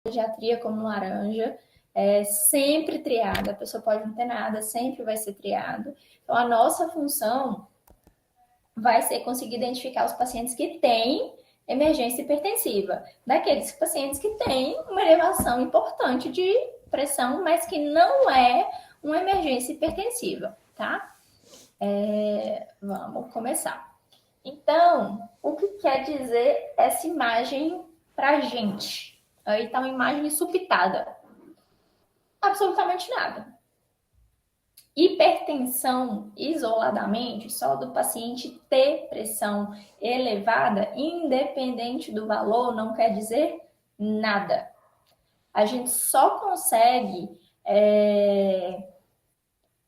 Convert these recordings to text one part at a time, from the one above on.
pediatria como laranja, é sempre triada, a pessoa pode não ter nada, sempre vai ser triado. Então, a nossa função vai ser conseguir identificar os pacientes que têm emergência hipertensiva, daqueles pacientes que têm uma elevação importante de pressão, mas que não é uma emergência hipertensiva, tá? Vamos começar. Então, o que quer dizer essa imagem pra gente? Aí tá uma imagem supitada. Absolutamente nada. Hipertensão isoladamente, só do paciente ter pressão elevada, independente do valor, não quer dizer nada. A gente só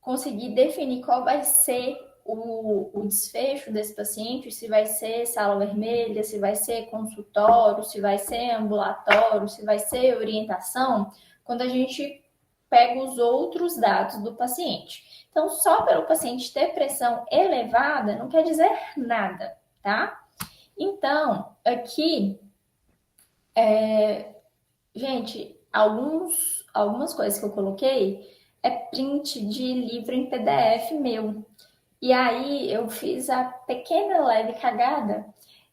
conseguir definir qual vai ser o desfecho desse paciente, se vai ser sala vermelha, se vai ser consultório, se vai ser ambulatório, se vai ser orientação, quando a gente pega os outros dados do paciente. Então, só pelo paciente ter pressão elevada não quer dizer nada, tá? Então, aqui, gente, algumas coisas que eu coloquei é print de livro em PDF meu. E aí eu fiz a pequena leve cagada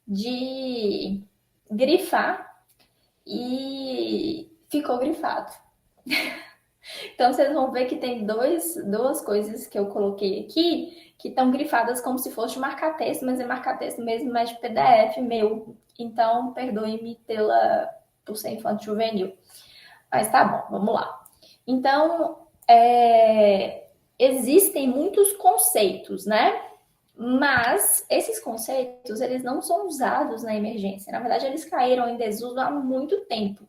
de grifar e ficou grifado. Então, vocês vão ver que tem duas coisas que eu coloquei aqui que estão grifadas como se fosse de marca-texto, mas é marca-texto mesmo, mas de PDF meu. Então, perdoe-me por ser infanto juvenil. Mas tá bom, vamos lá. Então, existem muitos conceitos, né? Mas esses conceitos, eles não são usados na emergência. Na verdade, eles caíram em desuso há muito tempo.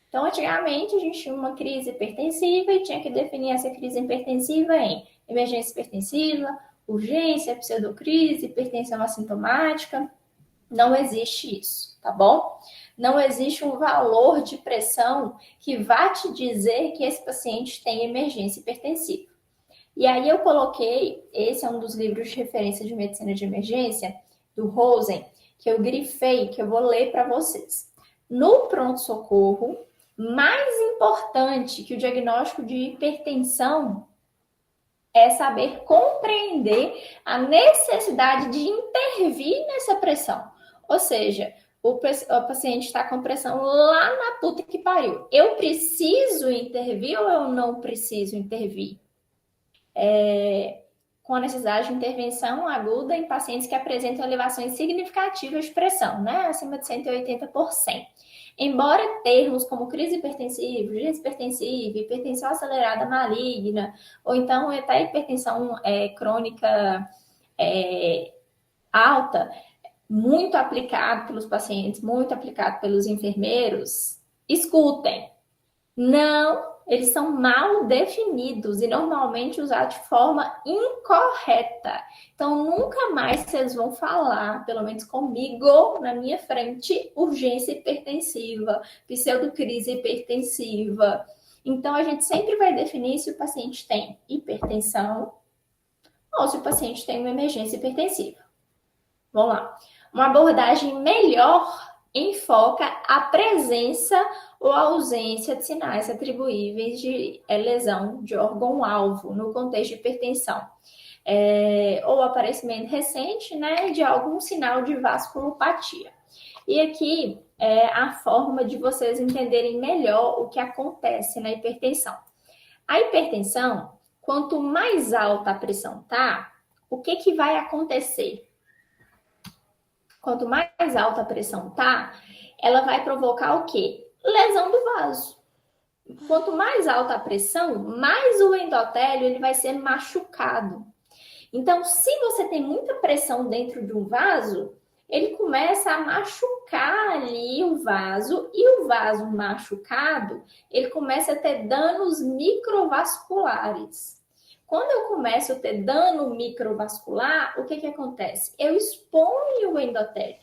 Então, antigamente, a gente tinha uma crise hipertensiva e tinha que definir essa crise hipertensiva em emergência hipertensiva, urgência, pseudocrise, hipertensão assintomática. Não existe isso, tá bom? Não existe um valor de pressão que vá te dizer que esse paciente tem emergência hipertensiva. E aí eu coloquei, esse é um dos livros de referência de medicina de emergência, do Rosen, que eu grifei, que eu vou ler para vocês. No pronto-socorro, mais importante que o diagnóstico de hipertensão é saber compreender a necessidade de intervir nessa pressão. Ou seja, o paciente está com pressão lá na puta que pariu. Eu preciso intervir ou eu não preciso intervir? Com a necessidade de intervenção aguda em pacientes que apresentam elevações significativas de pressão, né? Acima de 180 por 100. Embora termos como crise hipertensiva, urgência hipertensiva, hipertensão acelerada maligna, ou então até hipertensão crônica alta, muito aplicado pelos pacientes, muito aplicado pelos enfermeiros, escutem. Não, eles são mal definidos e normalmente usados de forma incorreta. Então, nunca mais vocês vão falar, pelo menos comigo, na minha frente, urgência hipertensiva, pseudocrise hipertensiva. Então, a gente sempre vai definir se o paciente tem hipertensão ou se o paciente tem uma emergência hipertensiva. Vamos lá. Uma abordagem melhor enfoca a presença ou ausência de sinais atribuíveis de lesão de órgão-alvo no contexto de hipertensão. Ou aparecimento recente, né, de algum sinal de vasculopatia. E aqui é a forma de vocês entenderem melhor o que acontece na hipertensão. A hipertensão, quanto mais alta a pressão tá, o que vai acontecer? Quanto mais alta a pressão tá, ela vai provocar o quê? Lesão do vaso. Quanto mais alta a pressão, mais o endotélio ele vai ser machucado. Então, se você tem muita pressão dentro de um vaso, ele começa a machucar ali o vaso, e o vaso machucado, ele começa a ter danos microvasculares. Quando eu começo a ter dano microvascular, o que acontece? Eu exponho o endotélio.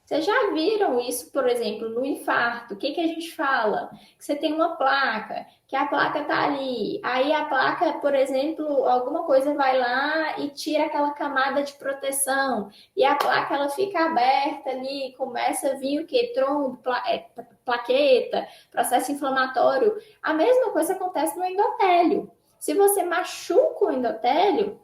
Vocês já viram isso, por exemplo, no infarto? O que que a gente fala? Que você tem uma placa, que a placa tá ali. Aí a placa, por exemplo, alguma coisa vai lá e tira aquela camada de proteção. E a placa ela fica aberta ali, começa a vir o quê? Trombo, plaqueta, processo inflamatório. A mesma coisa acontece no endotélio. Se você machuca o endotélio,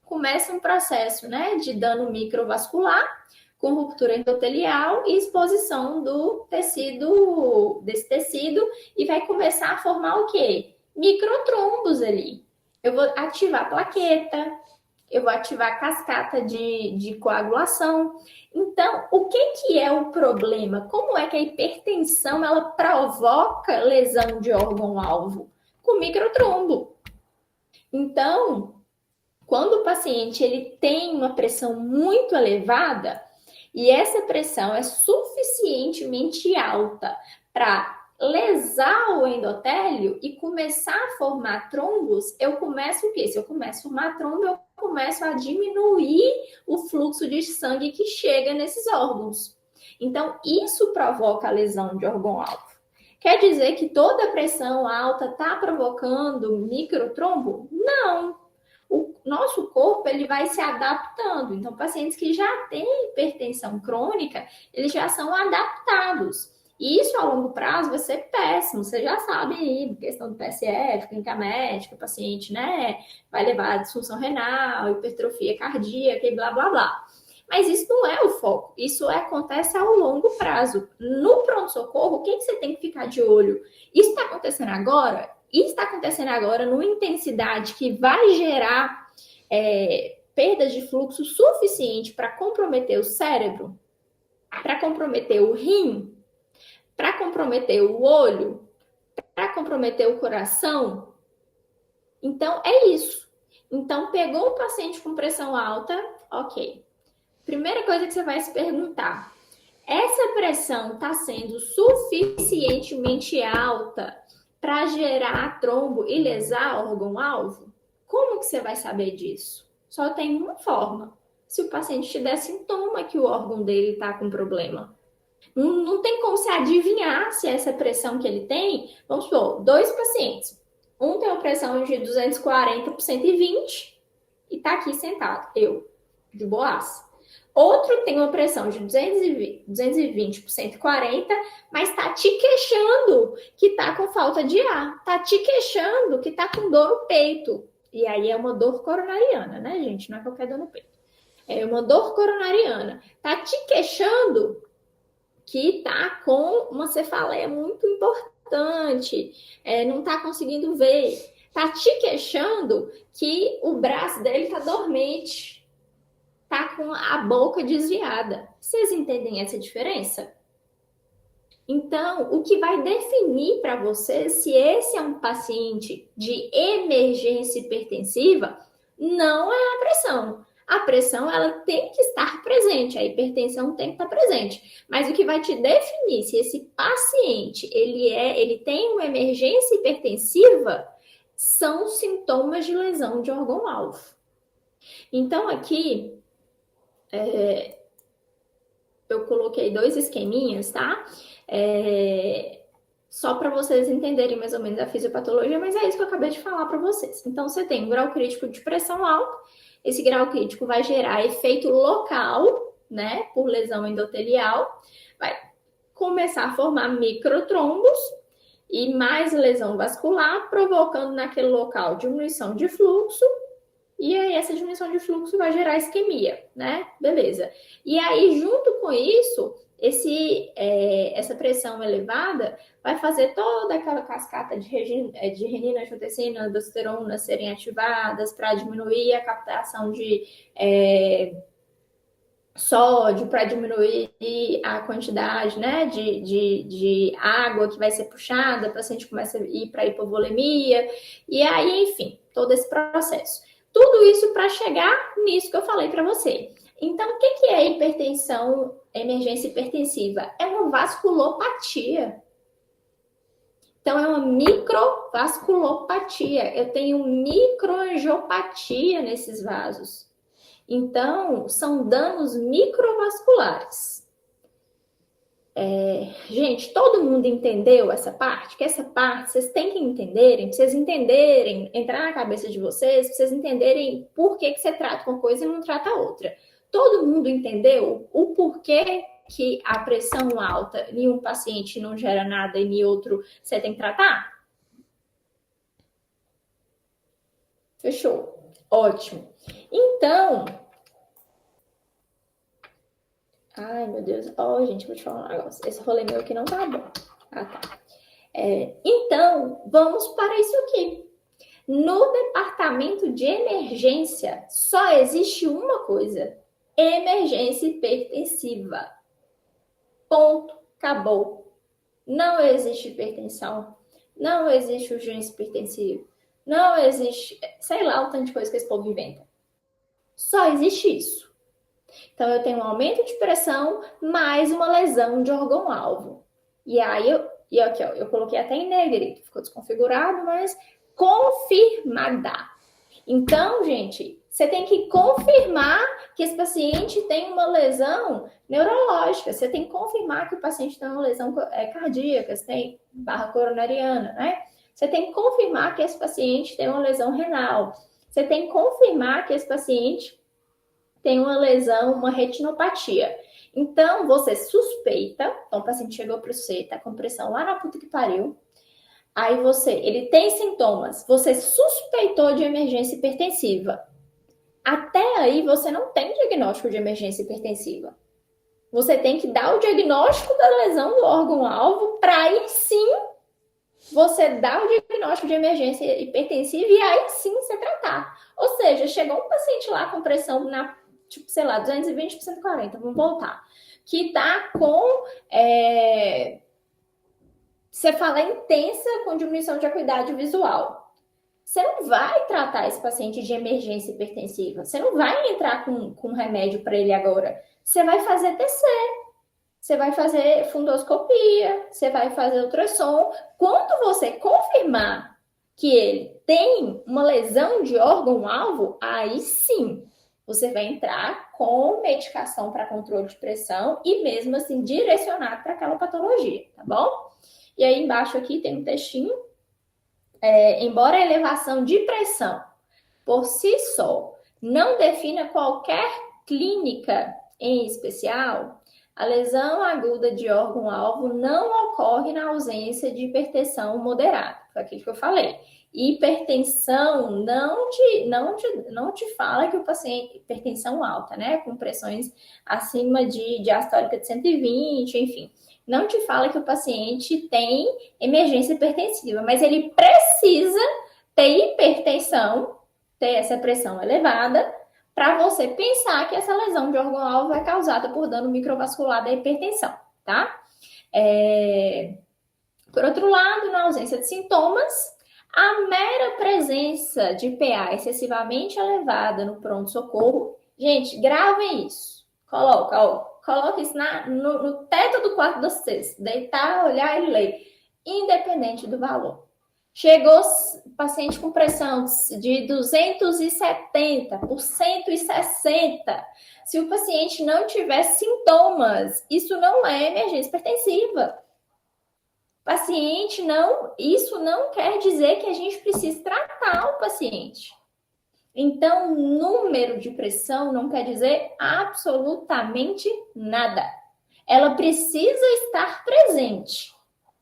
começa um processo, né, de dano microvascular com ruptura endotelial e exposição do tecido, desse tecido, e vai começar a formar o quê? Microtrombos ali. Eu vou ativar a plaqueta, eu vou ativar a cascata de coagulação. Então, o que é o problema? Como é que a hipertensão ela provoca lesão de órgão-alvo? Com microtrombo. Então, quando o paciente ele tem uma pressão muito elevada, e essa pressão é suficientemente alta para lesar o endotélio e começar a formar trombos, eu começo o quê? Se eu começo a formar trombo, eu começo a diminuir o fluxo de sangue que chega nesses órgãos. Então, isso provoca a lesão de órgão-alvo. Quer dizer que toda pressão alta está provocando microtrombo? Não. O nosso corpo ele vai se adaptando. Então, pacientes que já têm hipertensão crônica, eles já são adaptados. E isso a longo prazo vai ser péssimo. Você já sabe aí, questão do PSF, clínica médica, o paciente, né, vai levar a disfunção renal, hipertrofia cardíaca e blá, blá, blá. Mas isso não é o foco. Isso acontece ao longo prazo. No pronto-socorro, o que você tem que ficar de olho? Isso está acontecendo agora? Isso está acontecendo agora numa intensidade que vai gerar perdas de fluxo suficiente para comprometer o cérebro, para comprometer o rim, para comprometer o olho, para comprometer o coração. Então, é isso. Então, pegou um paciente com pressão alta, ok. Primeira coisa que você vai se perguntar, essa pressão está sendo suficientemente alta para gerar trombo e lesar órgão-alvo? Como que você vai saber disso? Só tem uma forma. Se o paciente te der sintoma que o órgão dele está com problema. Não tem como se adivinhar se essa pressão que ele tem, vamos supor, 2 pacientes. Um tem uma pressão de 240 por 120 e está aqui sentado, eu, de boas. Outro tem uma pressão de 220 por 140, mas está te queixando que está com falta de ar. Está te queixando que está com dor no peito. E aí é uma dor coronariana, né, gente? Não é qualquer dor no peito. É uma dor coronariana. Está te queixando que está com uma cefaleia muito importante. Não está conseguindo ver. Está te queixando que o braço dele está dormente. Tá com a boca desviada. Vocês entendem essa diferença? Então, o que vai definir para você se esse é um paciente de emergência hipertensiva não é a pressão. A pressão ela tem que estar presente, a hipertensão tem que estar presente. Mas o que vai te definir se esse paciente ele tem uma emergência hipertensiva são sintomas de lesão de órgão-alvo. Então, aqui eu coloquei 2 esqueminhas, tá? Só para vocês entenderem mais ou menos a fisiopatologia, mas é isso que eu acabei de falar para vocês. Então, você tem um grau crítico de pressão alta, esse grau crítico vai gerar efeito local, né, por lesão endotelial, vai começar a formar microtrombos e mais lesão vascular, provocando naquele local diminuição de fluxo. E aí, essa diminuição de fluxo vai gerar isquemia, né? Beleza. E aí, junto com isso, essa pressão elevada vai fazer toda aquela cascata de renina, angiotensina, aldosterona serem ativadas para diminuir a captação de sódio, para diminuir a quantidade, né, de água que vai ser puxada, o paciente começa a ir para hipovolemia, e aí, enfim, todo esse processo. Tudo isso para chegar nisso que eu falei para você. Então, o que é hipertensão, emergência hipertensiva? É uma vasculopatia. Então, é uma microvasculopatia. Eu tenho microangiopatia nesses vasos. Então, são danos microvasculares. Gente, todo mundo entendeu essa parte? Que essa parte vocês têm que entenderem, pra vocês entenderem, entrar na cabeça de vocês, pra vocês entenderem por que você trata uma coisa e não trata a outra. Todo mundo entendeu o porquê que a pressão alta em um paciente não gera nada e em outro você tem que tratar? Fechou. Ótimo. Então, ai, meu Deus. Gente, vou te falar um negócio. Esse rolê meu aqui não tá bom. Ah, tá. Então, vamos para isso aqui. No departamento de emergência, só existe uma coisa: emergência hipertensiva. Ponto. Acabou. Não existe hipertensão. Não existe urgência hipertensiva. Não existe, sei lá, o tanto de coisa que esse povo inventa. Só existe isso. Então, eu tenho um aumento de pressão mais uma lesão de órgão-alvo. E aí, aqui, ó, eu coloquei até em negrito, ficou desconfigurado, mas confirmada. Então, gente, você tem que confirmar que esse paciente tem uma lesão neurológica. Você tem que confirmar que o paciente tem uma lesão cardíaca, você tem barra coronariana, né? Você tem que confirmar que esse paciente tem uma lesão renal. Você tem que confirmar que esse paciente tem uma lesão, uma retinopatia. Então, você suspeita, então o paciente chegou para você, tá com pressão lá na puta que pariu, aí ele tem sintomas, você suspeitou de emergência hipertensiva. Até aí, você não tem diagnóstico de emergência hipertensiva. Você tem que dar o diagnóstico da lesão do órgão-alvo para aí sim você dar o diagnóstico de emergência hipertensiva e aí sim você tratar. Ou seja, chegou um paciente lá com pressão na, tipo, sei lá, 220 por 140, vamos voltar, que tá com você fala intensa com diminuição de acuidade visual. Você não vai tratar esse paciente de emergência hipertensiva. Você não vai entrar com remédio para ele agora. Você vai fazer TC. Você vai fazer fundoscopia. Você vai fazer ultrassom. Quando você confirmar que ele tem uma lesão de órgão-alvo, aí sim você vai entrar com medicação para controle de pressão e mesmo assim direcionado para aquela patologia, tá bom? E aí embaixo aqui tem um textinho. Embora a elevação de pressão por si só não defina qualquer clínica em especial, a lesão aguda de órgão-alvo não ocorre na ausência de hipertensão moderada. Foi aquilo que eu falei. Hipertensão não te fala que o paciente... Hipertensão alta, né? Com pressões acima de diastólica de 120, enfim. Não te fala que o paciente tem emergência hipertensiva, mas ele precisa ter hipertensão, ter essa pressão elevada, para você pensar que essa lesão de órgão-alvo é causada por dano microvascular da hipertensão, tá? Por outro lado, na ausência de sintomas, a mera presença de PA excessivamente elevada no pronto-socorro, gente, gravem isso. Coloca isso no teto do quarto de vocês. Deitar, olhar e ler. Independente do valor. Chegou paciente com pressão de 270 por 160. Se o paciente não tiver sintomas, isso não é emergência hipertensiva. Isso não quer dizer que a gente precisa tratar o paciente. Então, número de pressão não quer dizer absolutamente nada. Ela precisa estar presente,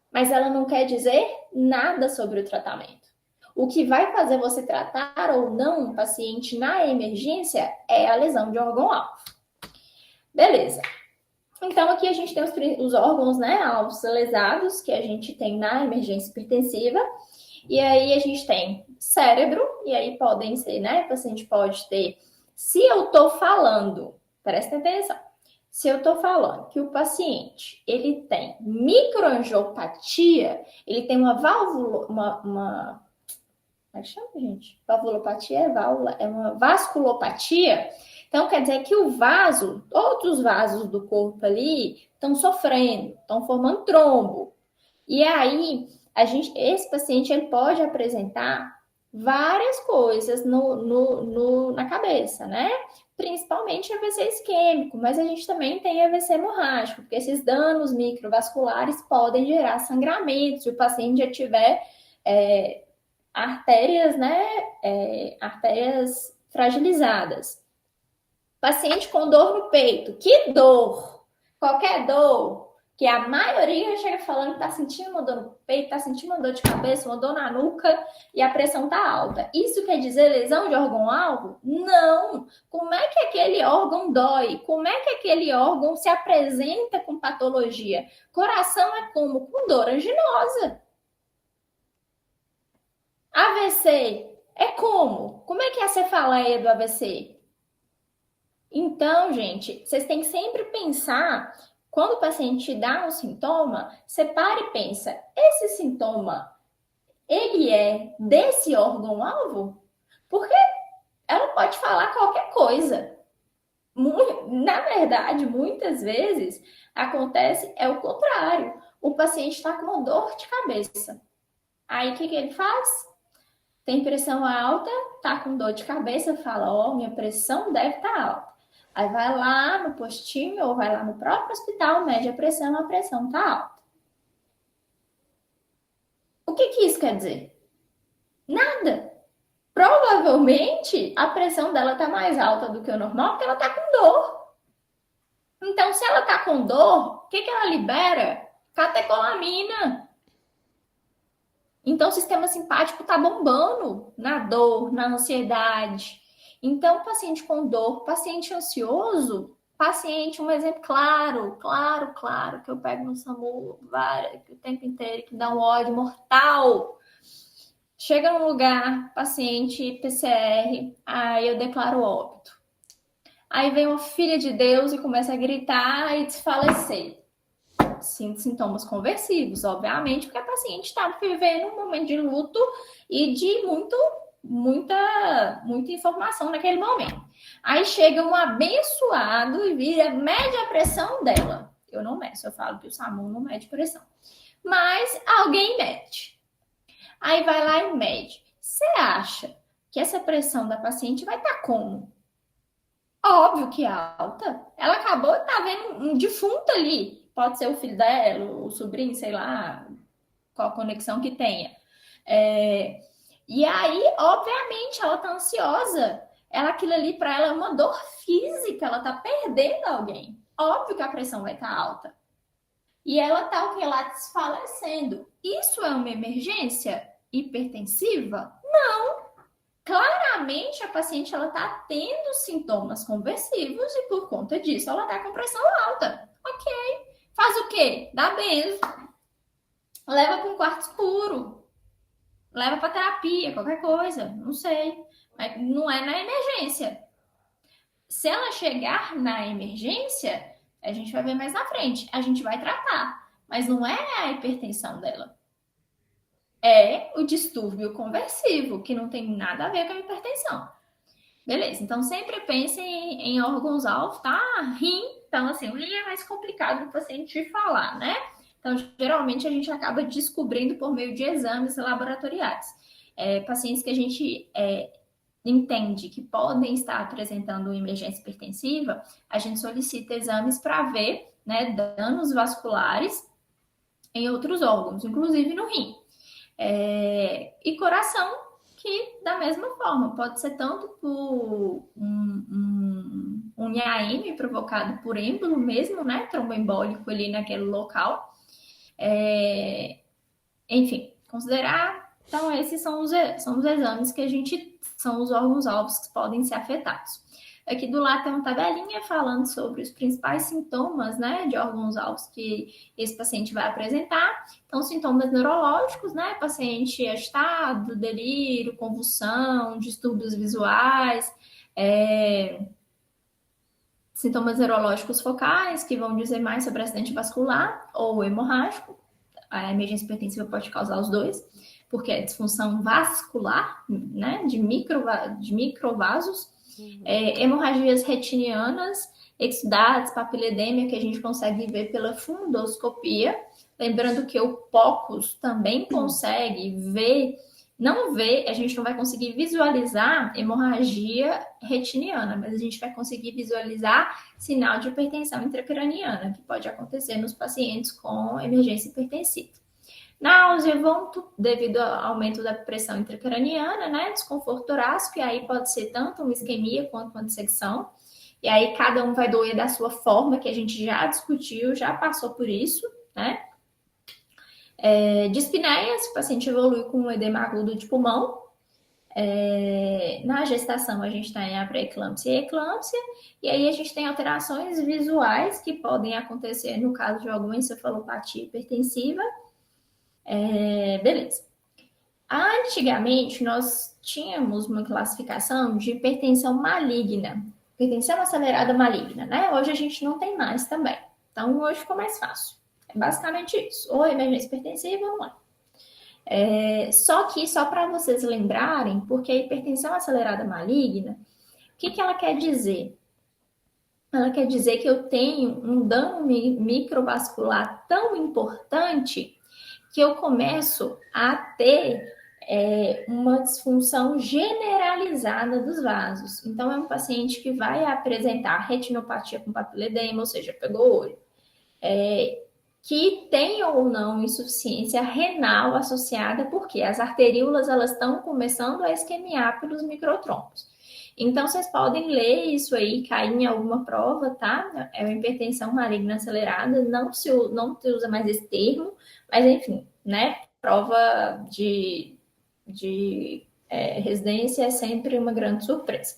mas ela não quer dizer nada sobre o tratamento. O que vai fazer você tratar ou não um paciente na emergência é a lesão de órgão-alvo. Beleza. Então, aqui a gente tem os órgãos, né, alvos lesados que a gente tem na emergência hipertensiva. E aí a gente tem cérebro, e aí podem ser, né? O paciente pode ter. Se eu tô falando, presta atenção. Se eu tô falando que o paciente, ele tem microangiopatia, ele tem uma válvula, como é que chama, gente? Valvulopatia é uma vasculopatia. Então, quer dizer que todos os vasos do corpo ali estão sofrendo, estão formando trombo. E aí, esse paciente ele pode apresentar várias coisas na cabeça, né? principalmente AVC isquêmico, mas a gente também tem AVC hemorrágico, porque esses danos microvasculares podem gerar sangramento se o paciente já tiver artérias, né, artérias fragilizadas. Paciente com dor no peito, que dor? Qualquer dor, que a maioria chega falando que tá sentindo uma dor no peito, tá sentindo uma dor de cabeça, uma dor na nuca e a pressão tá alta. Isso quer dizer lesão de órgão-alvo? Não! Como é que aquele órgão dói? Como é que aquele órgão se apresenta com patologia? Coração é como? Com dor anginosa. AVC é como? Como é que é a cefaleia do AVC? Então, gente, vocês têm que sempre pensar, quando o paciente dá um sintoma, você para e pensa, esse sintoma, ele é desse órgão-alvo? Porque ela pode falar qualquer coisa. Na verdade, muitas vezes, acontece o contrário. O paciente está com uma dor de cabeça. Aí, o que ele faz? Tem pressão alta, tá com dor de cabeça, fala, minha pressão deve estar alta. Aí vai lá no postinho ou vai lá no próprio hospital, mede a pressão tá alta. O que isso quer dizer? Nada. Provavelmente a pressão dela tá mais alta do que o normal porque ela tá com dor. Então, se ela tá com dor, o que ela libera? Catecolamina. Então, o sistema simpático tá bombando na dor, na ansiedade. Então, paciente com dor, paciente ansioso, um exemplo claro, que eu pego no SAMU o tempo inteiro, que dá um ódio mortal. Chega num lugar, paciente PCR, aí eu declaro óbito. Aí vem uma filha de Deus e começa a gritar e desfalecer. Sintomas conversivos, obviamente, porque a paciente está vivendo um momento de luto e de muita informação naquele momento. Aí chega um abençoado e mede a pressão dela. Eu não meço, eu falo que o SAMU não mede pressão. Mas alguém mede. Aí vai lá e mede. Você acha que essa pressão da paciente vai estar como? Óbvio que é alta. Ela acabou de estar vendo um defunto ali. Pode ser o filho dela, o sobrinho, sei lá, qual a conexão que tenha. E aí, obviamente, ela tá ansiosa. Aquilo ali para ela é uma dor física, ela tá perdendo alguém. Óbvio que a pressão vai estar alta. E ela tá o que lá desfalecendo. Isso é uma emergência hipertensiva? Não. Claramente a paciente ela tá tendo sintomas conversivos e por conta disso ela tá com pressão alta. Ok. Faz o quê? Dá benzo. Leva para um quarto escuro. Leva para terapia, qualquer coisa. Não sei. Mas não é na emergência. Se ela chegar na emergência, a gente vai ver mais na frente. A gente vai tratar. Mas não é a hipertensão dela. É o distúrbio conversivo, que não tem nada a ver com a hipertensão. Beleza, então sempre pense em órgãos-alvo, tá? Rim, então assim, o rim é mais complicado do paciente falar, né? Então, geralmente, a gente acaba descobrindo por meio de exames laboratoriais. Pacientes que a gente entende que podem estar apresentando emergência hipertensiva, a gente solicita exames para ver, né, danos vasculares em outros órgãos, inclusive no rim. E coração, que da mesma forma, pode ser tanto por um IAM provocado por êmbolo mesmo, né, tromboembólico ali naquele local. Enfim, considerar. Então, esses são os exames que são os órgãos-alvos que podem ser afetados. Aqui do lado tem uma tabelinha falando sobre os principais sintomas, né, de órgãos-alvos que esse paciente vai apresentar. Então, sintomas neurológicos, né, paciente agitado, delírio, convulsão, distúrbios visuais, sintomas neurológicos focais, que vão dizer mais sobre acidente vascular ou hemorrágico. A emergência hipertensiva pode causar os dois, porque é disfunção vascular, né, de microvasos, hemorragias retinianas, exudados, papiledemia, que a gente consegue ver pela fundoscopia. Lembrando que o POCUS também consegue ver não vê, a gente não vai conseguir visualizar hemorragia retiniana, mas a gente vai conseguir visualizar sinal de hipertensão intracraniana, que pode acontecer nos pacientes com emergência hipertensiva. Náusea, vômito, devido ao aumento da pressão intracraniana, né? Desconforto torácico, e aí pode ser tanto uma isquemia quanto uma dissecção. E aí cada um vai doer da sua forma, que a gente já discutiu, já passou por isso, né? Dispneia, se o paciente evolui com um edema agudo de pulmão. Na gestação, a gente está em pré-eclâmpsia e eclâmpsia, e aí a gente tem alterações visuais que podem acontecer no caso de alguma encefalopatia hipertensiva. Beleza. Antigamente, nós tínhamos uma classificação de hipertensão maligna, hipertensão acelerada maligna, né? Hoje a gente não tem mais também. Então, hoje ficou mais fácil. É basicamente isso. Ou emergência hipertensiva ou não é. Só que, só para vocês lembrarem, porque a hipertensão acelerada maligna, o que ela quer dizer? Ela quer dizer que eu tenho um dano microvascular tão importante que eu começo a ter uma disfunção generalizada dos vasos. Então, é um paciente que vai apresentar retinopatia com papiledema, ou seja, pegou o olho, que tem ou não insuficiência renal associada, porque as arteríolas elas estão começando a isquemiar pelos microtrombos. Então, vocês podem ler isso aí, cair em alguma prova, tá? É uma hipertensão maligna acelerada, não se usa mais esse termo, mas enfim, né? Prova de residência é sempre uma grande surpresa.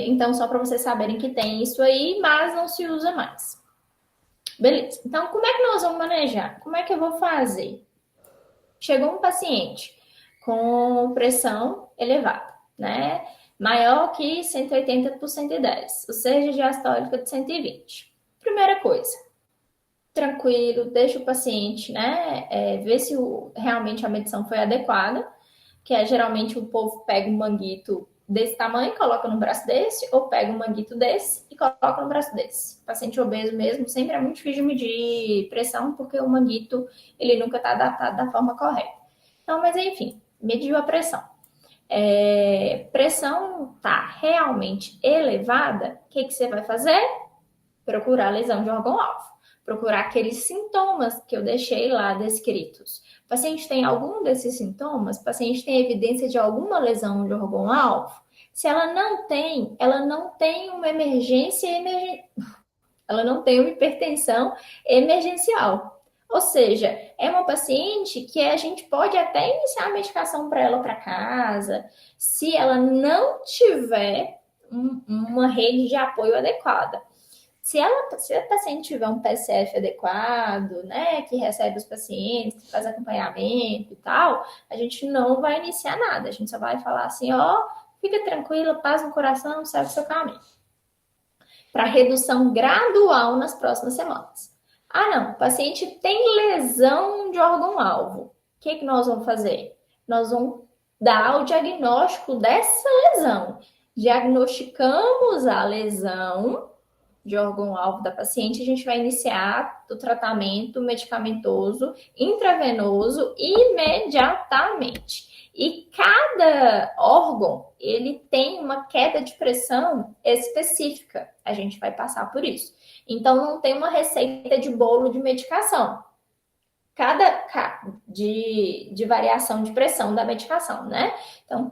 Então, só para vocês saberem que tem isso aí, mas não se usa mais. Beleza. Então, como é que nós vamos manejar? Como é que eu vou fazer? Chegou um paciente com pressão elevada, né? Maior que 180 por 110, ou seja, diastólica de 120. Primeira coisa, tranquilo, deixa o paciente, né? Ver se realmente a medição foi adequada, que geralmente o povo pega um manguito desse tamanho, coloca no braço desse, ou pega um manguito desse e coloca no braço desse. O paciente obeso mesmo, sempre é muito difícil de medir pressão, porque o manguito, ele nunca está adaptado da forma correta. Então, mas enfim, mediu a pressão. Pressão está realmente elevada, o que você vai fazer? Procurar lesão de órgão-alvo. Procurar aqueles sintomas que eu deixei lá descritos. O paciente tem algum desses sintomas? O paciente tem evidência de alguma lesão de órgão-alvo? Se ela não tem uma ela não tem uma hipertensão emergencial. Ou seja, é uma paciente que a gente pode até iniciar a medicação para ela para casa, se ela não tiver uma rede de apoio adequada. Se a paciente tiver um PSF adequado, né, que recebe os pacientes, que faz acompanhamento e tal, a gente não vai iniciar nada. A gente só vai falar assim, fica tranquila, paz no coração, segue o seu caminho. Para redução gradual nas próximas semanas. Não, o paciente tem lesão de órgão-alvo. O que nós vamos fazer? Nós vamos dar o diagnóstico dessa lesão. Diagnosticamos a lesão de órgão-alvo da paciente, a gente vai iniciar o tratamento medicamentoso intravenoso imediatamente. E cada órgão, ele tem uma queda de pressão específica. A gente vai passar por isso. Então, não tem uma receita de bolo de medicação. De variação de pressão da medicação, né? Então,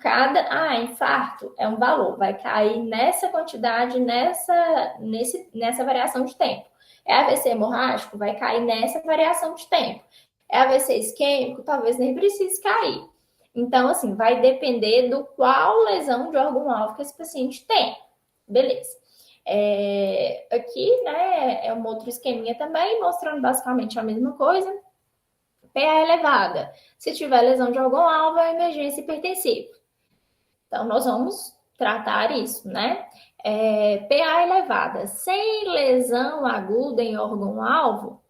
infarto é um valor, vai cair nessa quantidade, nessa variação de tempo. AVC hemorrágico, vai cair nessa variação de tempo. AVC isquêmico, talvez nem precise cair. Então, assim, vai depender do qual lesão de órgão-alvo que esse paciente tem. Beleza. Aqui, né, é um outro esqueminha também, mostrando basicamente a mesma coisa. PA elevada. Se tiver lesão de órgão-alvo, é emergência hipertensiva. Então, nós vamos tratar isso, né? PA elevada. Sem lesão aguda em órgão-alvo,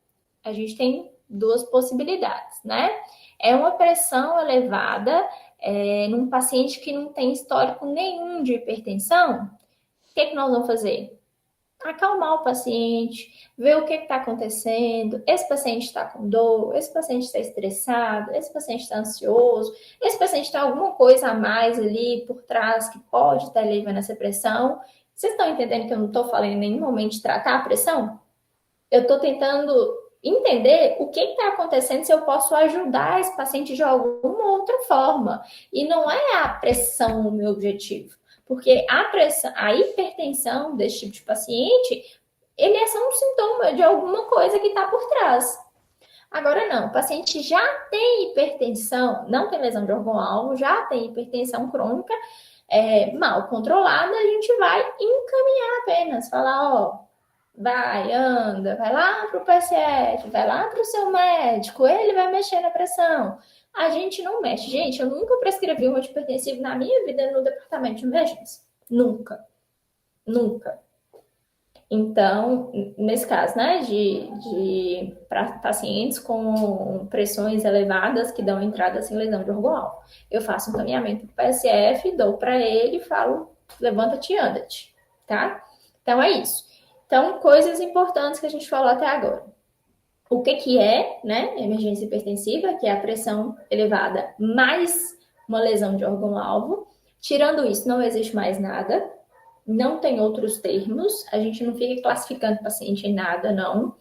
a gente tem duas possibilidades, né? É uma pressão elevada num paciente que não tem histórico nenhum de hipertensão. O que nós vamos fazer? acalmar o paciente, ver o que está acontecendo. Esse paciente está com dor, esse paciente está estressado, esse paciente está ansioso, esse paciente está alguma coisa a mais ali por trás que pode estar levando essa pressão. Vocês estão entendendo que eu não estou falando em nenhum momento de tratar a pressão? Eu estou tentando entender o que está acontecendo, se eu posso ajudar esse paciente de alguma outra forma. E não é a pressão o meu objetivo. Porque a pressão, a hipertensão desse tipo de paciente, ele é só um sintoma de alguma coisa que está por trás. Agora não, o paciente já tem hipertensão, não tem lesão de órgão-alvo, já tem hipertensão crônica, mal controlada, a gente vai encaminhar apenas, falar, ó, vai, anda, vai lá para o PSF, vai lá para o seu médico, ele vai mexer na pressão. A gente não mexe. Gente, eu nunca prescrevi um antihipertensivo na minha vida no departamento de emergência. Nunca. Nunca. Então, nesse caso, né, para pacientes com pressões elevadas que dão entrada sem lesão de órgão-alvo, eu faço um encaminhamento para o PSF, dou para ele e falo, levanta-te e anda-te, tá? Então, é isso. Então, coisas importantes que a gente falou até agora. O que é, né, emergência hipertensiva, que é a pressão elevada mais uma lesão de órgão-alvo. Tirando isso, não existe mais nada. Não tem outros termos, a gente não fica classificando o paciente em nada, não.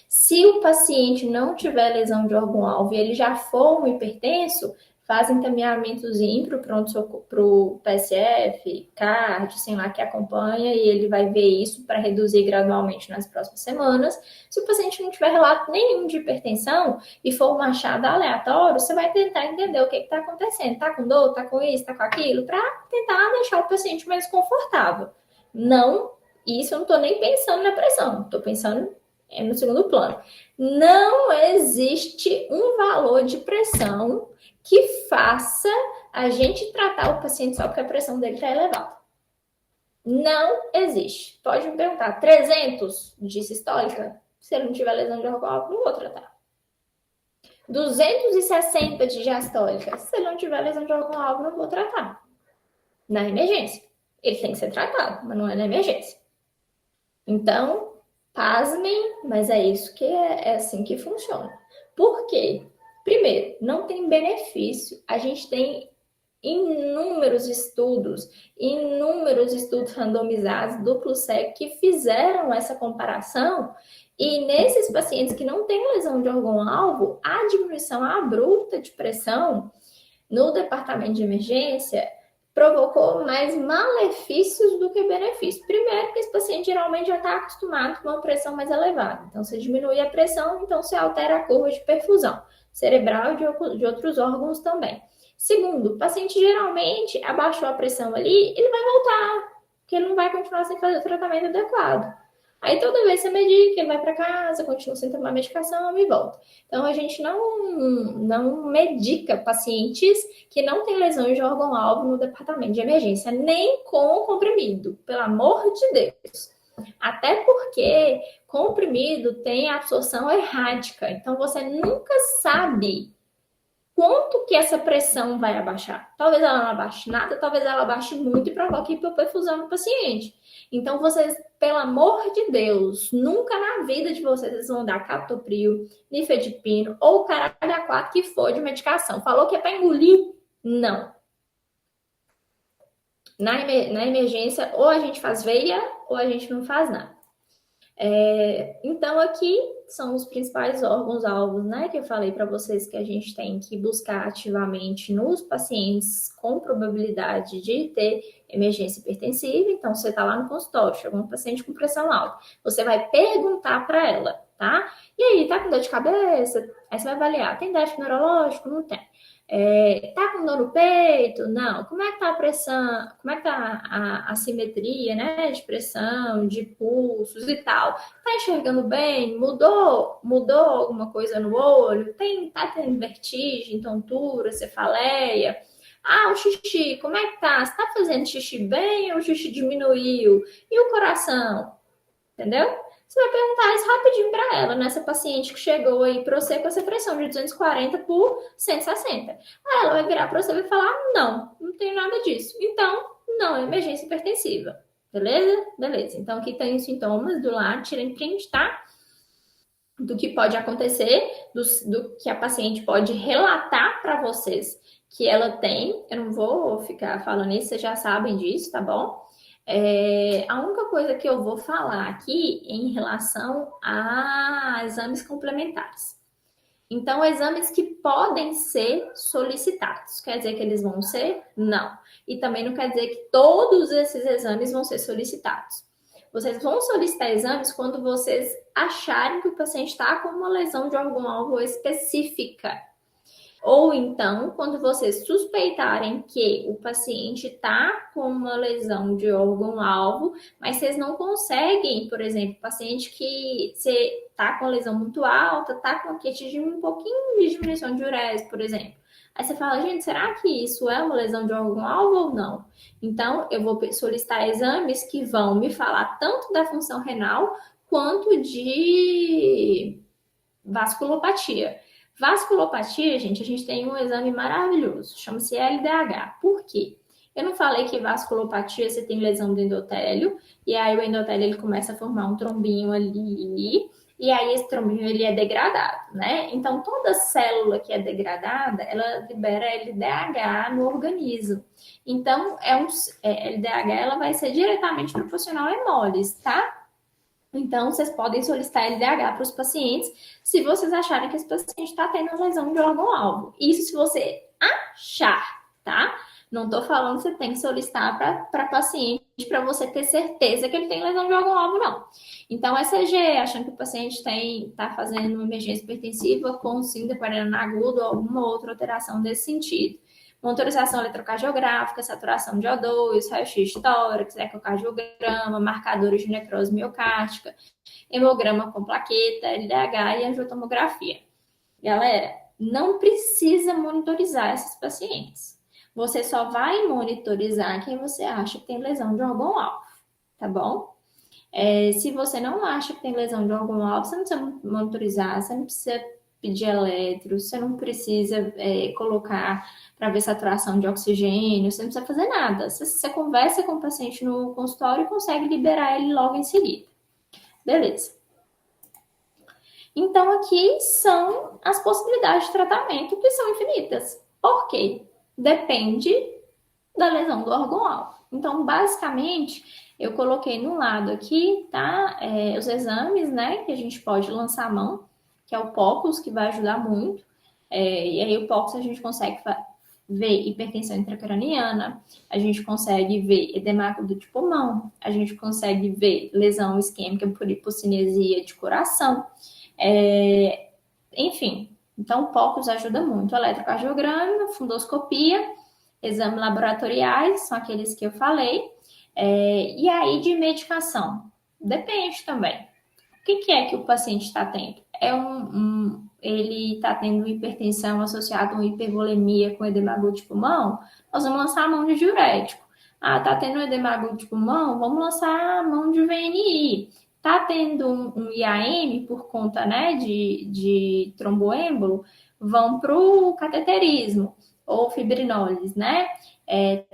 Se o paciente não tiver lesão de órgão-alvo e ele já for um hipertenso, faz encaminhamentozinho para o pronto-socorro, para o PSF, CARD, sei lá, que acompanha, e ele vai ver isso para reduzir gradualmente nas próximas semanas. Se o paciente não tiver relato nenhum de hipertensão e for um achado aleatório, você vai tentar entender o que está acontecendo. Está com dor, está com isso, está com aquilo, para tentar deixar o paciente mais confortável. Não, isso eu não estou nem pensando na pressão, estou pensando no segundo plano. Não existe um valor de pressão que faça a gente tratar o paciente só porque a pressão dele está elevada. Não existe. Pode me perguntar, 300 de sistólica? Se ele não tiver lesão de órgão-alvo, não vou tratar. 260 de diastólica? Se ele não tiver lesão de órgão-alvo, não vou tratar. Na emergência. Ele tem que ser tratado, mas não é na emergência. Então, pasmem, mas é isso que é assim que funciona. Por quê? Primeiro, não tem benefício. A gente tem inúmeros estudos randomizados, duplo cego, que fizeram essa comparação. E nesses pacientes que não têm lesão de órgão-alvo, a diminuição abrupta de pressão no departamento de emergência provocou mais malefícios do que benefícios. Primeiro, que esse paciente geralmente já está acostumado com uma pressão mais elevada. Então, se diminui a pressão, então se altera a curva de perfusão cerebral e de outros órgãos também. Segundo, o paciente geralmente abaixou a pressão ali, ele vai voltar, porque ele não vai continuar sem fazer o tratamento adequado. Aí toda vez você medica, ele vai para casa, continua sem tomar medicação e volta. Então a gente não medica pacientes que não têm lesões de órgão-alvo no departamento de emergência, nem com comprimido, pelo amor de Deus. Até porque comprimido tem absorção errática, então você nunca sabe quanto que essa pressão vai abaixar. Talvez ela não abaixe nada, talvez ela abaixe muito e provoque hipoperfusão no paciente. Então, vocês, pelo amor de Deus, nunca na vida de vocês vão dar captopril, nifedipino ou caralho a 4 que for de medicação. Falou que é para engolir? Não. Na emergência, ou a gente faz veia ou a gente não faz nada. Então, aqui são os principais órgãos-alvos, né, que eu falei para vocês que a gente tem que buscar ativamente nos pacientes com probabilidade de ter emergência hipertensiva. Então, você está lá no consultório, chegou um paciente com pressão alta, você vai perguntar para ela, tá? E aí, tá com dor de cabeça? Aí você vai avaliar, tem déficit neurológico? Não tem. Tá com dor no peito? Não. Como é que tá a pressão? Como é que tá a simetria, né? De pressão, de pulsos e tal? Tá enxergando bem? Mudou alguma coisa no olho? Tá tendo vertigem, tontura, cefaleia? Ah, o xixi, como é que tá? Você tá fazendo xixi bem ou o xixi diminuiu? E o coração? Entendeu? Você vai perguntar isso rapidinho para ela, nessa paciente que chegou aí para você com essa pressão de 240 por 160. Aí ela vai virar para você e vai falar, não tem nada disso. Então, não é emergência hipertensiva, Beleza? Beleza. Então, aqui tem os sintomas do lado, tirem print, tá? Do que pode acontecer, do que a paciente pode relatar para vocês que ela tem. Eu não vou ficar falando isso, vocês já sabem disso, tá bom? A única coisa que eu vou falar aqui em relação a exames complementares. Então, exames que podem ser solicitados. Quer dizer que eles vão ser? Não. E também não quer dizer que todos esses exames vão ser solicitados. Vocês vão solicitar exames quando vocês acharem que o paciente está com uma lesão de órgão-alvo específica. Ou então, quando vocês suspeitarem que o paciente está com uma lesão de órgão-alvo, mas vocês não conseguem, por exemplo, paciente que está com a lesão muito alta, está com aqui um pouquinho de diminuição de urese, por exemplo. Aí você fala, gente, será que isso é uma lesão de órgão-alvo ou não? Então, eu vou solicitar exames que vão me falar tanto da função renal quanto de vasculopatia. Vasculopatia, gente, a gente tem um exame maravilhoso, chama-se LDH. Por quê? Eu não falei que vasculopatia você tem lesão do endotélio, e aí o endotélio ele começa a formar um trombinho ali, e aí esse trombinho ele é degradado, né? Então toda célula que é degradada, ela libera LDH no organismo. Então LDH ela vai ser diretamente proporcional a hemolis, tá? Então, vocês podem solicitar LDH para os pacientes se vocês acharem que esse paciente está tendo lesão de órgão-alvo. Isso se você achar, tá? Não estou falando que você tem que solicitar para paciente para você ter certeza que ele tem lesão de órgão-alvo, não. Então, ECG, achando que o paciente está fazendo uma emergência hipertensiva com síndrome pulmonar aguda ou alguma outra alteração desse sentido. Monitorização eletrocardiográfica, saturação de O2, raio-x de tórax, ecocardiograma, marcadores de necrose miocárdica, hemograma com plaqueta, LDH e angiotomografia. Galera, não precisa monitorizar esses pacientes. Você só vai monitorizar quem você acha que tem lesão de órgão-alvo, tá bom? Se você não acha que tem lesão de órgão-alvo, você não precisa monitorizar, você não precisa pedir eletro, você não precisa colocar para ver saturação de oxigênio, você não precisa fazer nada. Você conversa com o paciente no consultório e consegue liberar ele logo em seguida. Beleza. Então, aqui são as possibilidades de tratamento que são infinitas. Por quê? Depende da lesão do órgão-alvo. Então, basicamente, eu coloquei no lado aqui, tá? Os exames, né? Que a gente pode lançar a mão, que é o POCUS, que vai ajudar muito. E aí, o POCUS a gente consegue ver hipertensão intracraniana, a gente consegue ver edema agudo de pulmão, a gente consegue ver lesão isquêmica por hipocinesia de coração. Enfim, então o POCUS ajuda muito. Eletrocardiograma, fundoscopia, exames laboratoriais, são aqueles que eu falei. E aí de medicação? Depende também. O que é que o paciente está tendo? Ele está tendo hipertensão associada a uma hipervolemia com edema agudo de pulmão? Nós vamos lançar a mão de diurético. Está tendo edema agudo de pulmão? Vamos lançar a mão de VNI. Está tendo um IAM por conta, né, de tromboêmbolo? Vão para o cateterismo ou fibrinólise, né?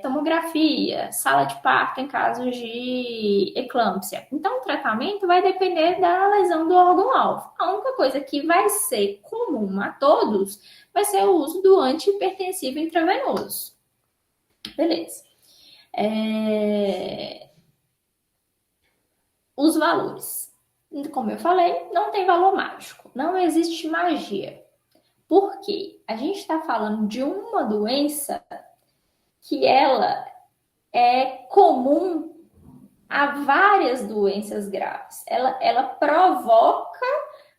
Tomografia, sala de parto em casos de eclâmpsia. Então, o tratamento vai depender da lesão do órgão-alvo. A única coisa que vai ser comum a todos vai ser o uso do antihipertensivo intravenoso. Beleza. Os valores. Como eu falei, não tem valor mágico. Não existe magia. Por quê? A gente está falando de uma doença que ela é comum a várias doenças graves. Ela provoca,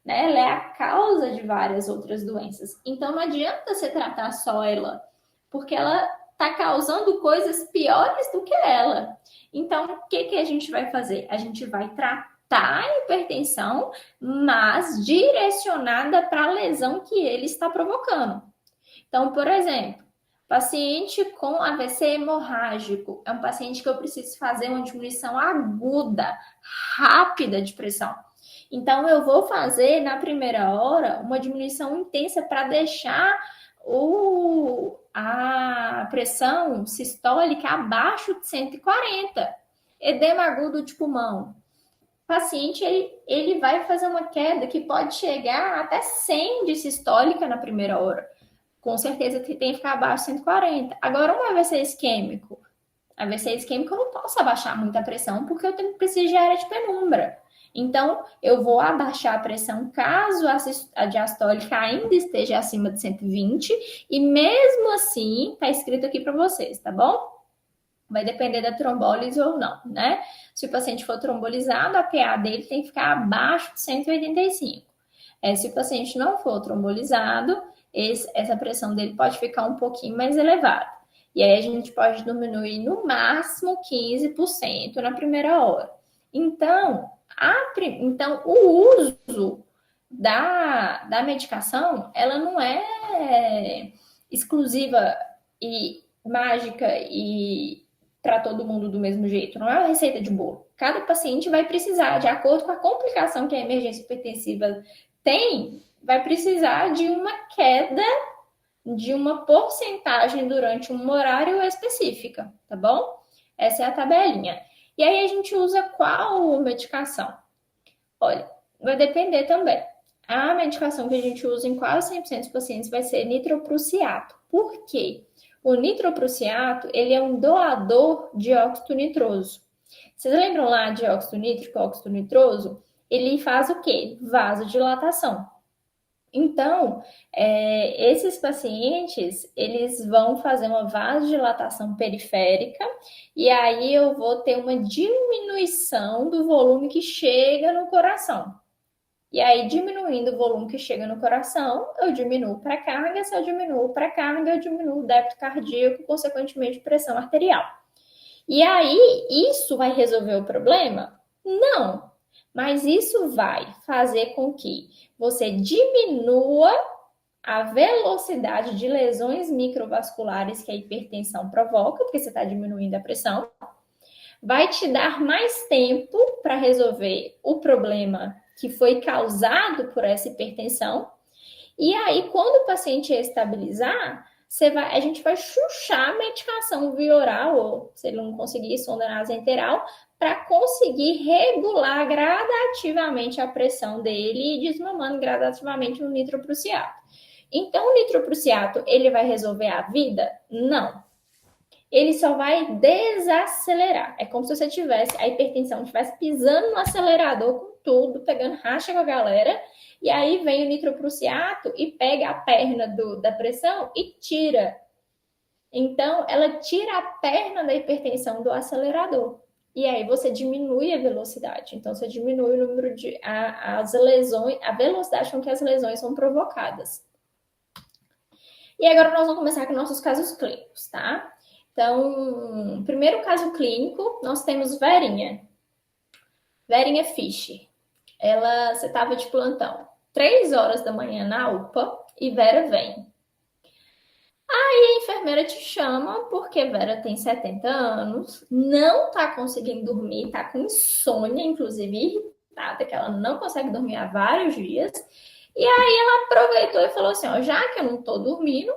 né? Ela é a causa de várias outras doenças. Então não adianta você tratar só ela, porque ela está causando coisas piores do que ela. Então, o que a gente vai fazer? A gente vai tratar a hipertensão, mas direcionada para a lesão que ele está provocando. Então, por exemplo, paciente com AVC hemorrágico é um paciente que eu preciso fazer uma diminuição aguda, rápida de pressão. Então, eu vou fazer na primeira hora uma diminuição intensa para deixar a pressão sistólica abaixo de 140. Edema agudo de pulmão. O paciente ele vai fazer uma queda que pode chegar até 100 de sistólica na primeira hora. Com certeza tem que ficar abaixo de 140. Agora, um AVC isquêmico. AVC isquêmico eu não posso abaixar muito a pressão porque eu preciso de área de penumbra. Então, eu vou abaixar a pressão caso a diastólica ainda esteja acima de 120 e mesmo assim, está escrito aqui para vocês, tá bom? Vai depender da trombólise ou não, né? Se o paciente for trombolizado, a PA dele tem que ficar abaixo de 185. Se o paciente não for trombolizado, essa pressão dele pode ficar um pouquinho mais elevada. E aí a gente pode diminuir no máximo 15% na primeira hora. Então, o uso da medicação, ela não é exclusiva e mágica e para todo mundo do mesmo jeito, não é uma receita de bolo. Cada paciente vai precisar, de acordo com a complicação que a emergência hipertensiva tem, vai precisar de uma queda de uma porcentagem durante um horário específica, tá bom? Essa é a tabelinha. E aí a gente usa qual medicação? Olha, vai depender também. A medicação que a gente usa em quase 100% dos pacientes vai ser nitroprusiato. Por quê? O nitroprusiato, ele é um doador de óxido nitroso. Vocês lembram lá de óxido nítrico, óxido nitroso? Ele faz o quê? Vasodilatação. Então, esses pacientes, eles vão fazer uma vasodilatação periférica e aí eu vou ter uma diminuição do volume que chega no coração. E aí, diminuindo o volume que chega no coração, eu diminuo para carga. Se eu diminuo para carga, eu diminuo o débito cardíaco, consequentemente, pressão arterial. E aí, isso vai resolver o problema? Não. Mas isso vai fazer com que você diminua a velocidade de lesões microvasculares que a hipertensão provoca, porque você está diminuindo a pressão. Vai te dar mais tempo para resolver o problema que foi causado por essa hipertensão. E aí, quando o paciente estabilizar, a gente vai chuchar a medicação via oral, ou se ele não conseguir, sonda nasoenteral, para conseguir regular gradativamente a pressão dele e desmamando gradativamente o nitroprusiato. Então, o nitroprusiato, ele vai resolver a vida? Não. Ele só vai desacelerar. É como se você tivesse, a hipertensão estivesse pisando no acelerador com tudo, pegando racha com a galera, e aí vem o nitroprusiato e pega a perna da pressão e tira. Então, ela tira a perna da hipertensão do acelerador. E aí você diminui a velocidade. Então, você diminui o número de as lesões, a velocidade com que as lesões são provocadas. E agora nós vamos começar com nossos casos clínicos, tá? Então, primeiro caso clínico, nós temos Verinha. Verinha Fischer. Você estava de plantão 3 horas da manhã na UPA e Vera vem. Aí a enfermeira te chama porque Vera tem 70 anos, não tá conseguindo dormir, tá com insônia, inclusive irritada, que ela não consegue dormir há vários dias. E aí ela aproveitou e falou assim, ó, já que eu não tô dormindo,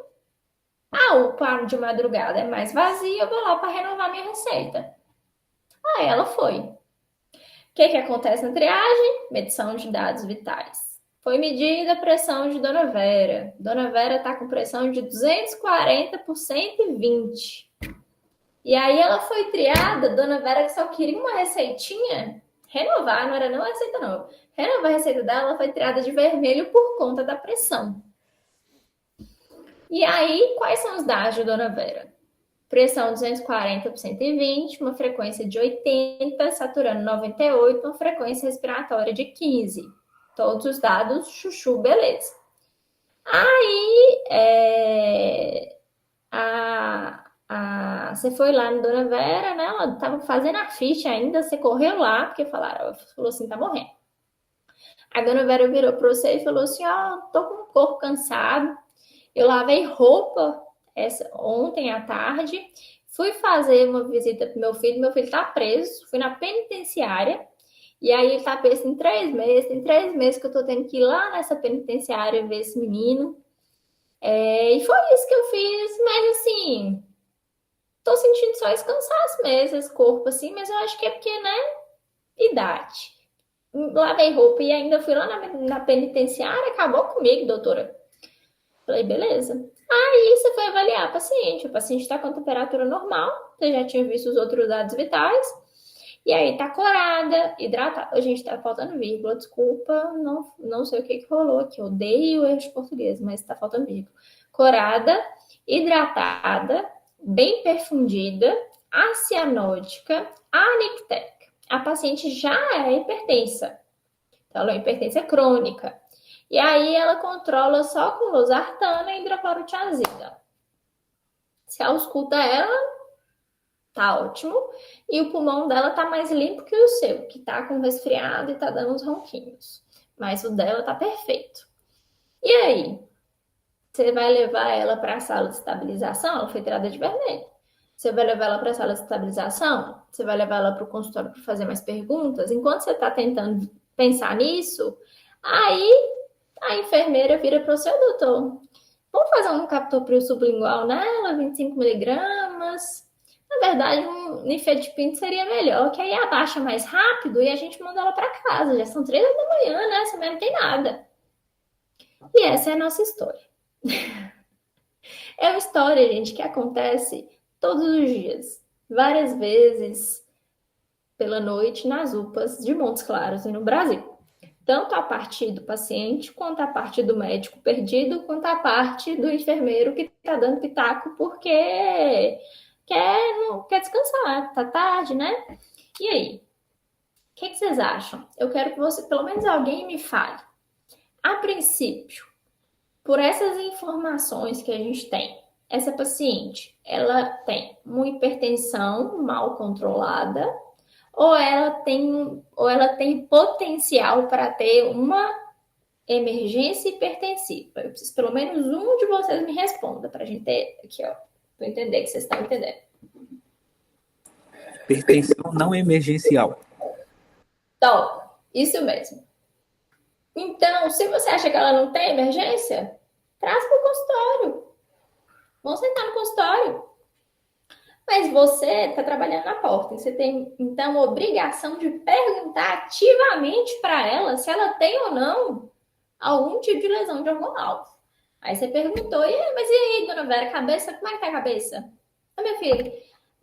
a UPA de madrugada é mais vazia, eu vou lá para renovar minha receita. Aí ela foi. O que acontece na triagem? Medição de dados vitais. Foi medida a pressão de Dona Vera. Dona Vera está com pressão de 240 por 120. E aí ela foi triada, Dona Vera só queria uma receitinha, renovar, não era não a receita não. Renovar a receita dela, ela foi triada de vermelho por conta da pressão. E aí, quais são os dados de Dona Vera? Pressão 240 por 120, uma frequência de 80, saturando 98, uma frequência respiratória de 15. Todos os dados, chuchu, beleza. Aí, você foi lá na Dona Vera, né? Ela estava fazendo a ficha ainda, você correu lá, porque ela falou assim, tá morrendo. A Dona Vera virou para você e falou assim, ó, tô com o corpo cansado, eu lavei roupa ontem à tarde, fui fazer uma visita pro meu filho tá preso, fui na penitenciária, e aí ele tá preso tem 3 meses que eu tô tendo que ir lá nessa penitenciária ver esse menino. E foi isso que eu fiz, mas assim, tô sentindo só esse cansaço mesmo, esse corpo assim, mas eu acho que é porque, né, idade. Lavei roupa e ainda fui lá na penitenciária, acabou comigo, doutora. Falei, beleza. Aí você foi avaliar o paciente está com a temperatura normal, você já tinha visto os outros dados vitais, e aí tá corada, hidratada. Gente, tá faltando vírgula, desculpa, não sei o que rolou aqui, eu odeio erros de português, mas tá faltando vírgula. Corada, hidratada, bem perfundida, acianótica, anictética. A paciente já é hipertensa, então ela é hipertensa crônica. E aí ela controla só com losartana e hidroclorotiazida. Se ausculta ela, tá ótimo. E o pulmão dela tá mais limpo que o seu, que tá com resfriado e tá dando uns ronquinhos. Mas o dela tá perfeito. E aí? Você vai levar ela para a sala de estabilização? Ela foi tirada de vermelho. Você vai levar ela para a sala de estabilização? Você vai levar ela para o consultório para fazer mais perguntas? Enquanto você está tentando pensar nisso, aí a enfermeira vira para o seu doutor. Vamos fazer um captopril sublingual nela, 25 miligramas. Na verdade, um nifedipine seria melhor, que aí abaixa mais rápido e a gente manda ela para casa. Já são 3 da manhã, né? Essa mulher não tem nada. E essa é a nossa história. É uma história, gente, que acontece todos os dias, várias vezes pela noite nas UPAs de Montes Claros e no Brasil. Tanto a parte do paciente, quanto a parte do médico perdido, quanto a parte do enfermeiro que está dando pitaco porque quer descansar, tá tarde, né? E aí? O que vocês acham? Eu quero que você, pelo menos alguém me fale. A princípio, por essas informações que a gente tem, essa paciente, ela tem uma hipertensão mal controlada ou ela tem potencial para ter uma emergência hipertensiva? Eu preciso pelo menos um de vocês me responda para a gente ter aqui, ó, para entender que vocês estão entendendo. Hipertensão não emergencial. Então, isso mesmo. Então, se você acha que ela não tem emergência, traz para o consultório. Vamos sentar no consultório. Mas você está trabalhando na porta. Você tem, então, a obrigação de perguntar ativamente para ela se ela tem ou não algum tipo de lesão de órgão-alvo. Aí você perguntou, mas e aí, dona Vera, cabeça, como é que tá a cabeça? Meu filho,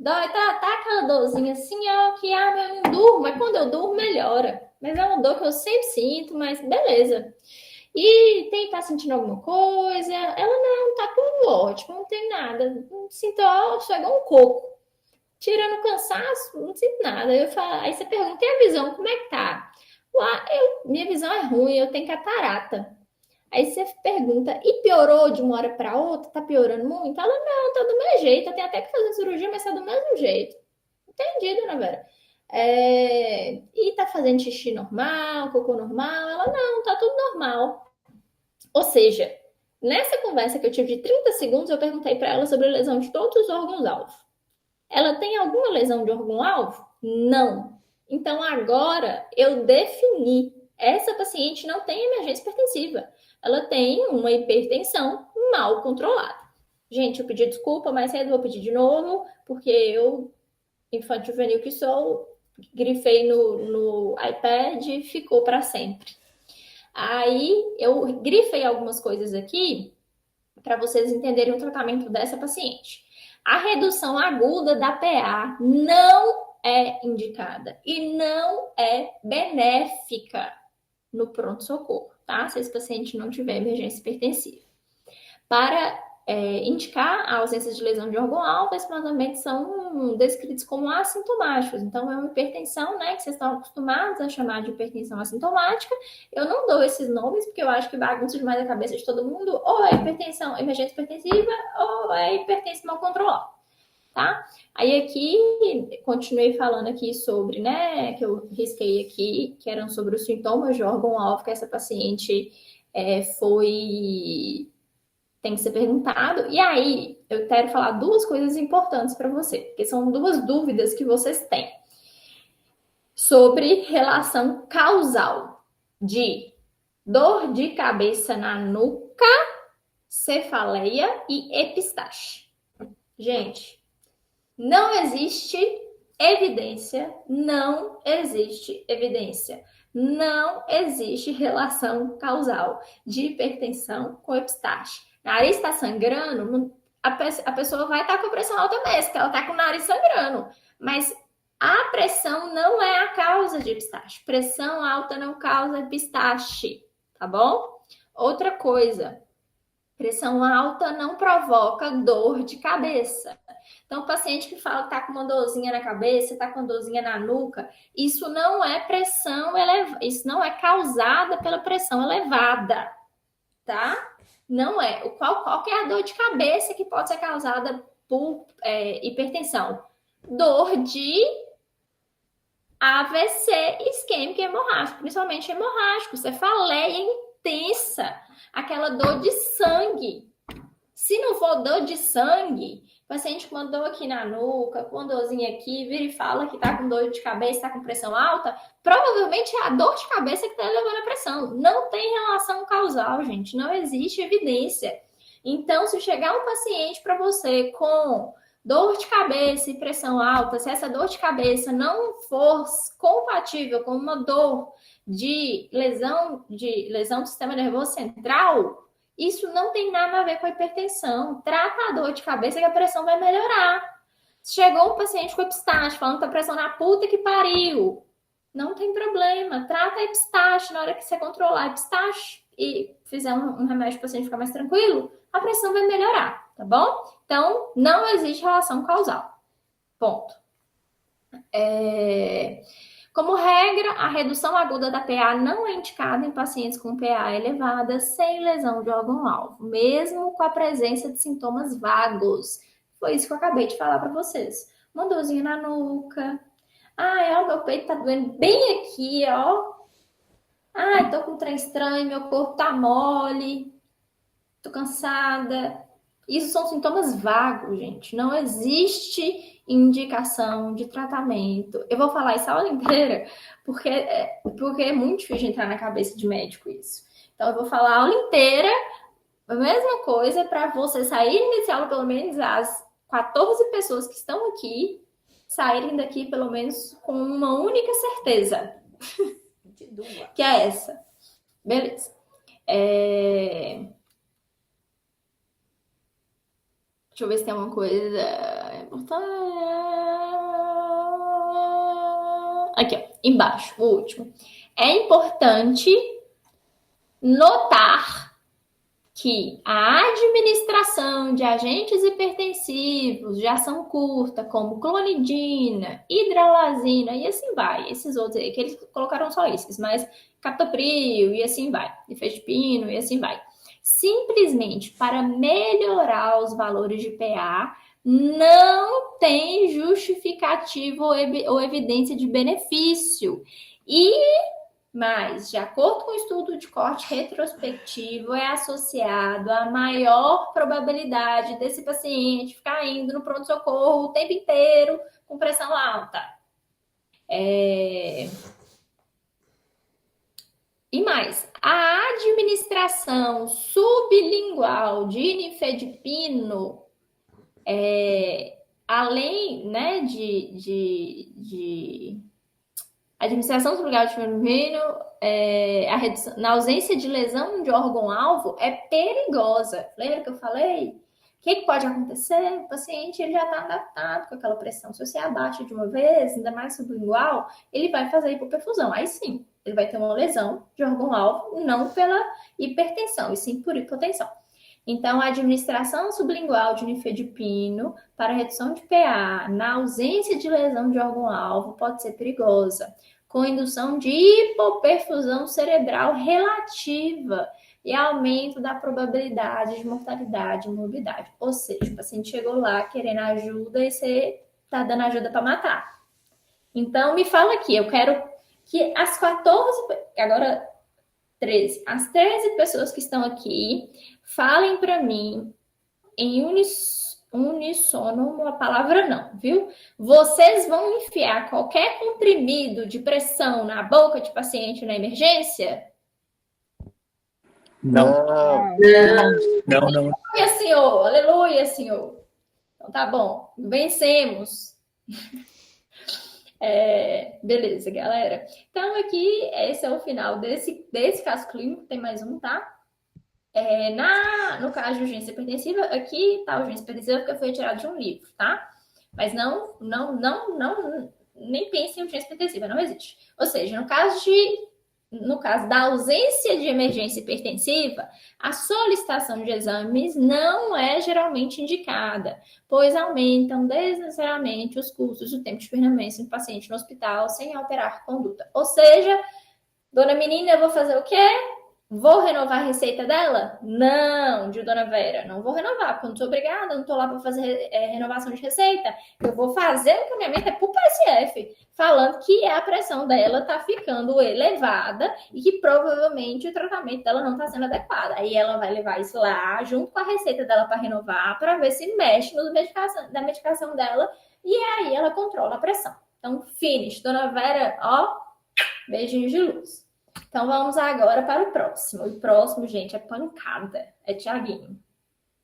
dói, tá aquela dorzinha assim, ó, que eu não durmo, mas quando eu durmo melhora. Mas é uma dor que eu sempre sinto, mas beleza. E tá sentindo alguma coisa? Ela não, tá tudo ótimo, não tem nada. Não sinto, só igual um coco. Tirando o cansaço, não sinto nada. Aí você pergunta, e a visão, como é que tá? Minha visão é ruim, eu tenho catarata. Aí você pergunta, e piorou de uma hora para outra? Tá piorando muito? Ela, não, tá do mesmo jeito. Eu tenho até que fazer cirurgia, mas tá do mesmo jeito. Entendi, dona Vera. E tá fazendo xixi normal, cocô normal? Ela, não, tá tudo normal. Ou seja, nessa conversa que eu tive de 30 segundos, eu perguntei para ela sobre a lesão de todos os órgãos-alvo. Ela tem alguma lesão de órgão-alvo? Não. Então, agora eu defini. Essa paciente não tem emergência hipertensiva. Ela tem uma hipertensão mal controlada. Gente, eu pedi desculpa, mais cedo vou pedir de novo, porque eu, infantil juvenil que sou, grifei no iPad e ficou para sempre. Aí eu grifei algumas coisas aqui para vocês entenderem o tratamento dessa paciente. A redução aguda da PA não é indicada e não é benéfica no pronto-socorro, tá? Se esse paciente não tiver emergência hipertensiva. Para indicar a ausência de lesão de órgão-alvo, esses tratamentos são descritos como assintomáticos. Então, é uma hipertensão, né, que vocês estão acostumados a chamar de hipertensão assintomática. Eu não dou esses nomes, porque eu acho que bagunça demais a cabeça de todo mundo. Ou é hipertensão, emergência hipertensiva, ou é hipertensão mal controlada, tá? Aí aqui, continuei falando aqui sobre, né, que eu risquei aqui, que eram sobre os sintomas de órgão-alvo que essa paciente tem que ser perguntado. E aí, eu quero falar duas coisas importantes para você, porque são duas dúvidas que vocês têm sobre relação causal de dor de cabeça na nuca, cefaleia e epistaxe. Gente, Não existe evidência, não existe evidência, não existe relação causal de hipertensão com epistaxe. Nariz está sangrando, a pessoa vai estar com a pressão alta mesmo, porque ela está com o nariz sangrando. Mas a pressão não é a causa de epistaxe. Pressão alta não causa epistaxe, tá bom? Outra coisa, pressão alta não provoca dor de cabeça. Então, o paciente que fala que está com uma dorzinha na cabeça, está com uma dorzinha na nuca, isso não é pressão elevada, isso não é causada pela pressão elevada, tá? Não é. Qual que é a dor de cabeça que pode ser causada por hipertensão? Dor de AVC isquêmico e hemorrágico, principalmente hemorrágico, cefaleia intensa, aquela dor de sangue. Se não for dor de sangue, o paciente com uma dor aqui na nuca, com uma dorzinha aqui, vira e fala que tá com dor de cabeça, tá com pressão alta, provavelmente é a dor de cabeça que tá elevando a pressão. Não tem relação causal, gente, não existe evidência. Então, se chegar um paciente para você com dor de cabeça e pressão alta, se essa dor de cabeça não for compatível com uma dor de lesão do sistema nervoso central, isso não tem nada a ver com a hipertensão. Trata a dor de cabeça que a pressão vai melhorar. Chegou um paciente com epistaxe, falando que a pressão na puta que pariu. Não tem problema. Trata a epistaxe na hora que você controlar a epistaxe e fizer um remédio para o paciente ficar mais tranquilo, a pressão vai melhorar, tá bom? Então, não existe relação causal. Ponto. Como regra, a redução aguda da PA não é indicada em pacientes com PA elevada sem lesão de órgão-alvo, mesmo com a presença de sintomas vagos. Foi isso que eu acabei de falar para vocês. Uma dorzinha na nuca. Ai, ó, meu peito tá doendo bem aqui, ó. Ai, tô com um trem estranho, meu corpo tá mole. Tô cansada. Isso são sintomas vagos, gente. Não existe indicação de tratamento. Eu vou falar isso a aula inteira, porque é muito difícil de entrar na cabeça de médico isso. Então, eu vou falar a aula inteira, a mesma coisa, para você sair desse aula, pelo menos as 14 pessoas que estão aqui, saírem daqui, pelo menos, com uma única certeza. Que é essa. Beleza. Deixa eu ver se tem alguma coisa importante. Aqui, ó, embaixo, o último. É importante notar que a administração de agentes hipertensivos de ação curta, como clonidina, hidralazina e assim vai, esses outros aí, que eles colocaram só esses, mas captopril e assim vai, ifedipino e assim vai. Simplesmente para melhorar os valores de PA, não tem justificativa ou evidência de benefício. Mas, de acordo com o estudo de corte retrospectivo, é associado a maior probabilidade desse paciente ficar indo no pronto-socorro o tempo inteiro com pressão alta. E mais, a administração sublingual de nifedipino, além, né, de administração sublingual de nifedipino, na ausência de lesão de órgão-alvo, é perigosa. Lembra que eu falei? O que pode acontecer? O paciente ele já está adaptado com aquela pressão. Se você abaixa de uma vez, ainda mais sublingual, ele vai fazer hipoperfusão. Aí sim, ele vai ter uma lesão de órgão-alvo, não pela hipertensão, e sim por hipotensão. Então, a administração sublingual de nifedipino para redução de PA na ausência de lesão de órgão-alvo pode ser perigosa, com indução de hipoperfusão cerebral relativa e aumento da probabilidade de mortalidade e morbidade. Ou seja, o paciente chegou lá querendo ajuda e você está dando ajuda para matar. Então, me fala aqui, eu quero que as 14, agora 13, as 13 pessoas que estão aqui falem para mim em unissono, uma palavra não, viu? Vocês vão enfiar qualquer comprimido de pressão na boca de paciente na emergência? Não. Não. Não. Aleluia, Senhor. Aleluia, Senhor. Então tá bom, vencemos. Beleza, galera. Então aqui, esse é o final desse caso clínico, tem mais um, tá? No caso de urgência hipertensiva, aqui tá a urgência hipertensiva porque foi tirado de um livro, tá? Mas não, nem pense em urgência hipertensiva, não existe. Ou seja, no caso da ausência de emergência hipertensiva, a solicitação de exames não é geralmente indicada, pois aumentam desnecessariamente os custos do tempo de permanência do paciente no hospital sem alterar a conduta. Ou seja, dona menina, eu vou fazer o quê? Vou renovar a receita dela? Não, de Dona Vera, não vou renovar, porque eu não sou obrigada, não estou lá para fazer renovação de receita. Eu vou fazer o encaminhamento para o PSF, falando que a pressão dela está ficando elevada e que provavelmente o tratamento dela não está sendo adequado. Aí ela vai levar isso lá, junto com a receita dela para renovar, para ver se mexe na medicação dela, e aí ela controla a pressão. Então, finish. Dona Vera, ó, beijinhos de luz. Então, vamos agora para o próximo. O próximo, gente, é pancada. É Tiaguinho.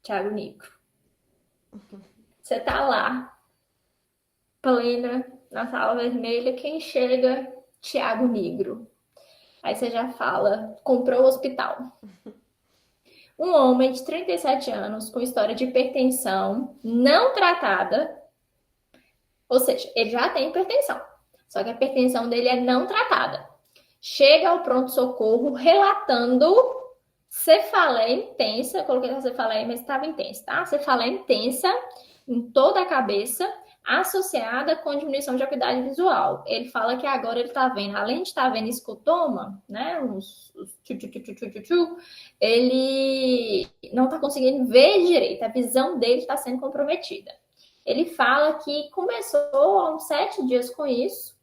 Tiago Negro. Você tá lá, plena, na sala vermelha. Quem chega? Tiago Negro. Aí você já fala, comprou o hospital. Um homem de 37 anos com história de hipertensão não tratada. Ou seja, ele já tem hipertensão. Só que a hipertensão dele é não tratada. Chega ao pronto-socorro relatando cefaleia intensa, coloquei a cefaleia, mas estava intensa, tá? Cefaleia intensa em toda a cabeça, associada com diminuição de acuidade visual. Ele fala que agora ele está vendo, além de estar vendo escotoma, né, ele não está conseguindo ver direito, a visão dele está sendo comprometida. Ele fala que começou há uns 7 dias com isso,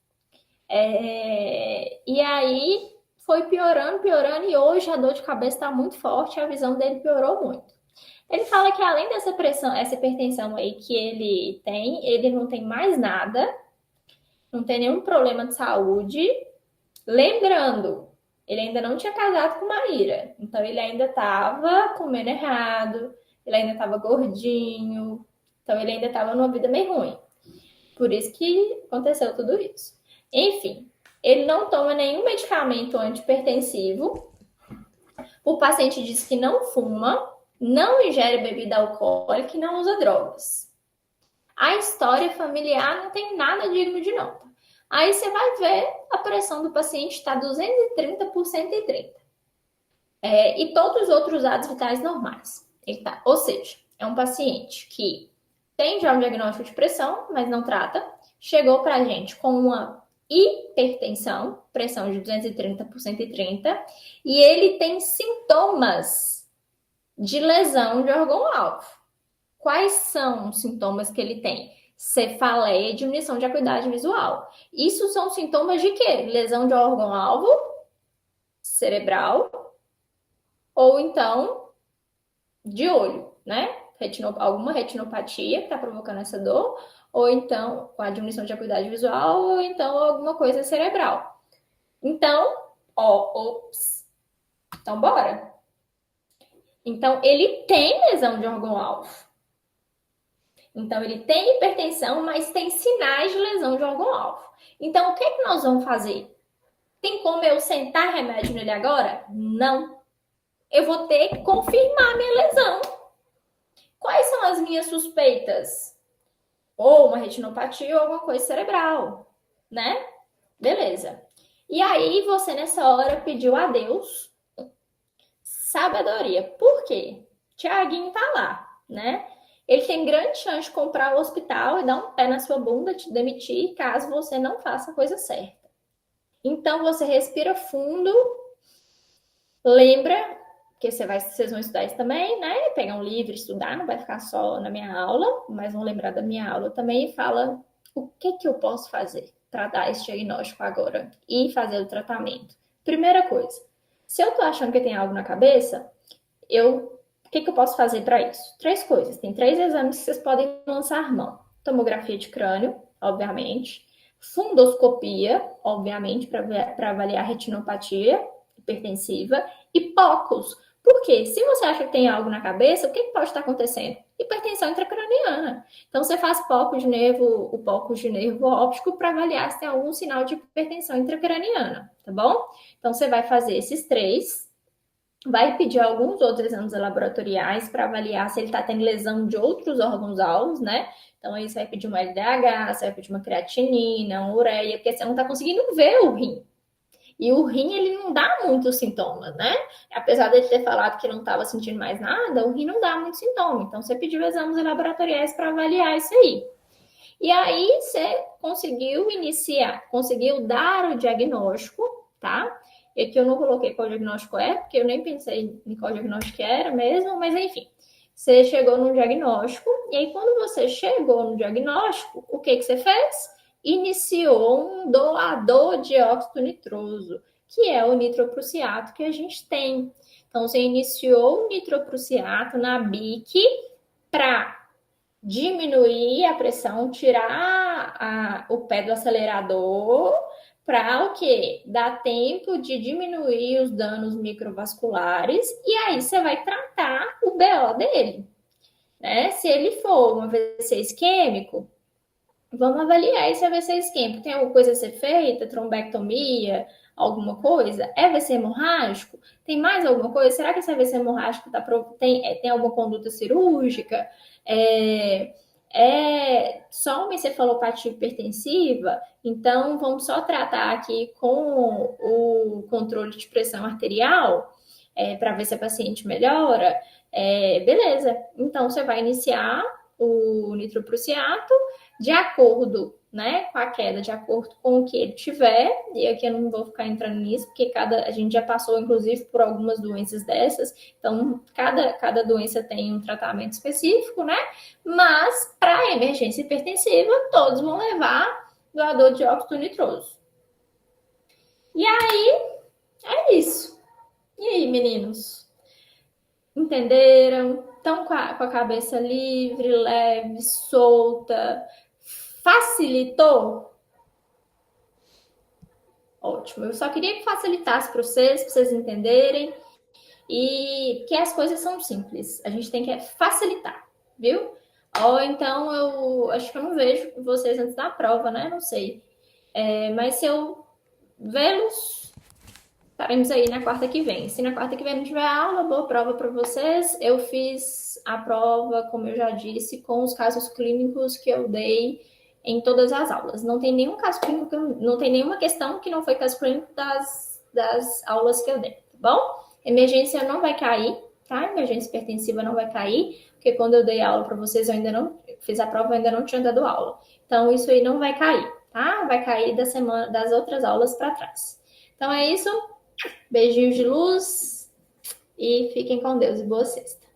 e aí foi piorando, e hoje a dor de cabeça está muito forte, a visão dele piorou muito. Ele fala que além dessa pressão, essa hipertensão aí que ele tem, ele não tem mais nada, não tem nenhum problema de saúde. Lembrando, ele ainda não tinha casado com Maíra, então ele ainda estava comendo errado, ele ainda estava gordinho, então ele ainda estava numa vida meio ruim. Por isso que aconteceu tudo isso. Enfim, ele não toma nenhum medicamento antihipertensivo. O paciente diz que não fuma, não ingere bebida alcoólica e não usa drogas. A história familiar não tem nada digno de nota. Aí você vai ver a pressão do paciente está 230 por 130. E todos os outros dados vitais normais. Ou seja, é um paciente que tem já um diagnóstico de pressão, mas não trata. Chegou para a gente com uma hipertensão, pressão de 230 por 130, e ele tem sintomas de lesão de órgão-alvo. Quais são os sintomas que ele tem? Cefaleia e diminuição de acuidade visual. Isso são sintomas de quê? Lesão de órgão-alvo cerebral ou então de olho, né? Alguma retinopatia que está provocando essa dor, ou então com a diminuição de acuidade visual, ou então alguma coisa cerebral. Então, Então, bora. Então, ele tem lesão de órgão-alvo. Então, ele tem hipertensão, mas tem sinais de lesão de órgão-alvo. Então, o que é que nós vamos fazer? Tem como eu sentar remédio nele agora? Não. Eu vou ter que confirmar a minha lesão. Quais são as minhas suspeitas? Ou uma retinopatia ou alguma coisa cerebral, né? Beleza. E aí, você nessa hora pediu a Deus sabedoria. Por quê? Tiaguinho tá lá, né? Ele tem grande chance de comprar o hospital e dar um pé na sua bunda, te demitir, caso você não faça a coisa certa. Então, você respira fundo, lembra que vocês vão estudar isso também, né? Pegar um livro, estudar, não vai ficar só na minha aula, mas vão lembrar da minha aula também e fala o que eu posso fazer para dar esse diagnóstico agora e fazer o tratamento. Primeira coisa, se eu tô achando que tem algo na cabeça, o que eu posso fazer para isso? 3 coisas. Tem 3 exames que vocês podem lançar mão. Tomografia de crânio, obviamente. Fundoscopia, obviamente, para avaliar a retinopatia hipertensiva. E POCUS. Por quê? Se você acha que tem algo na cabeça, o que pode estar acontecendo? hipertensão intracraniana. Então, você faz o foco de nervo óptico para avaliar se tem algum sinal de hipertensão intracraniana, tá bom? Então, você vai fazer esses 3, vai pedir alguns outros exames laboratoriais para avaliar se ele está tendo lesão de outros órgãos-alvos, né? Então, aí você vai pedir uma LDH, você vai pedir uma creatinina, uma ureia, porque você não está conseguindo ver o rim. E o rim, ele não dá muitos sintomas, né? Apesar de ele ter falado que não estava sentindo mais nada, o rim não dá muito sintoma. Então, você pediu exames laboratoriais para avaliar isso aí. E aí, você conseguiu dar o diagnóstico, tá? E aqui eu não coloquei qual diagnóstico é, porque eu nem pensei em qual diagnóstico era mesmo, mas enfim. Você chegou no diagnóstico, e aí quando você chegou no diagnóstico, o que você fez? Iniciou um doador de óxido nitroso, que é o nitroprusiato que a gente tem. Então, você iniciou o nitroprusiato na BIC para diminuir a pressão, tirar o pé do acelerador, para o quê? Dar tempo de diminuir os danos microvasculares, e aí você vai tratar o BO dele. Né? Se ele for um AVC isquêmico, vamos avaliar esse AVC isquêmico. Tem alguma coisa a ser feita? Trombectomia? Alguma coisa? É AVC hemorrágico? Tem mais alguma coisa? Será que esse AVC hemorrágico tem alguma conduta cirúrgica? Só uma encefalopatia hipertensiva? Então, vamos só tratar aqui com o controle de pressão arterial para ver se a paciente melhora. Beleza. Então, você vai iniciar o nitroprusiato de acordo, né, com a queda, de acordo com o que ele tiver, e aqui eu não vou ficar entrando nisso, porque a gente já passou, inclusive, por algumas doenças dessas, então cada doença tem um tratamento específico, né, mas para emergência hipertensiva, todos vão levar doador de óxido nitroso. E aí, é isso. E aí, meninos? Entenderam? Estão com a cabeça livre, leve, solta? Facilitou? Ótimo. Eu só queria que facilitasse para vocês entenderem. E que as coisas são simples. A gente tem que facilitar, viu? Ou então eu acho que eu não vejo vocês antes da prova, né? Não sei. Mas se eu vê-los, estaremos aí na quarta que vem. Se na quarta que vem não tiver aula, boa prova para vocês. Eu fiz a prova, como eu já disse, com os casos clínicos que eu dei em todas as aulas. Não tem nenhum caso clínico, não tem nenhuma questão que não foi caso clínico das aulas que eu dei, tá bom? Emergência não vai cair, tá? Emergência hipertensiva não vai cair, porque quando eu dei aula para vocês, eu ainda não fiz a prova, eu ainda não tinha dado aula. Então, isso aí não vai cair, tá? Vai cair das outras aulas para trás. Então, é isso. Beijinhos de luz e fiquem com Deus e boa sexta.